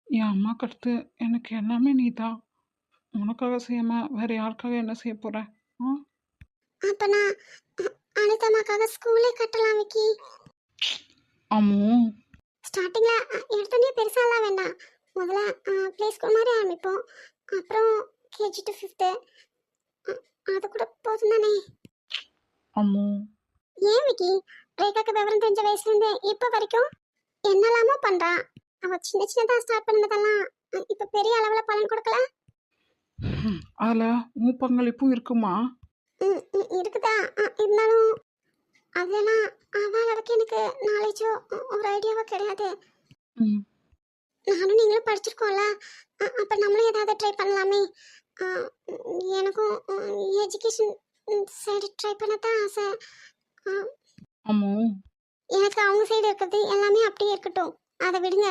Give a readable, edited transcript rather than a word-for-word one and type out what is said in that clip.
என் அம்மாக்கு அடுத்து எனக்கு எல்லாமே நீ தான். உனக்காக செய்யாம வேற யாருக்காக என்ன செய்ய போற? ஆ? அப்ப நான் அனிதம்மாக்காக ஸ்கூலே கட்டலாம் விக்கி. அம்மு. ஸ்டார்டிங்ல எடுத்தோடனே பெருசாலாம் வேண்டாம். முதல்ல ப்ளே ஸ்கூல் மாதிரி ஆரம்பிப்போம். அப்புறம் கேஜி டு ஃபிஃப்த்து. அது கூட போதும் தானே? அம்மு. ஏன் விக்கி, ரேகாக்கு விவரம் தெரிஞ்ச வயசுலேருந்து இப்போ வரைக்கும் என்னெல்லாமோ பண்றா. அவ சின்ன சின்னதா ஸ்டார்ட் பண்ணதெல்லாம் இப்போ பெரிய அளவில் பலன் கொடுக்கல. அதுல உன் பங்களிப்பும் இருக்குமா? இருக்குதா? இருந்தாலும் அதெல்லாம் அவள் அளவுக்கு எனக்கு நாலேஜோ ஒரு ஐடியாவோ கிடையாது. ம். நானும் நீங்களும் படிச்சிருக்கோம்ல, அப்போ நம்மளும் ஏதாவது ட்ரை பண்ணலாமே. அ, எனக்கும் எஜுகேஷன் சைடு ட்ரை பண்ண தான் ஆசை. அ, அம்மு. எனக்கு அவங்க சைடு இருக்கிறது எல்லாமே அப்படியே இருக்கட்டும், அதை விடுங்க.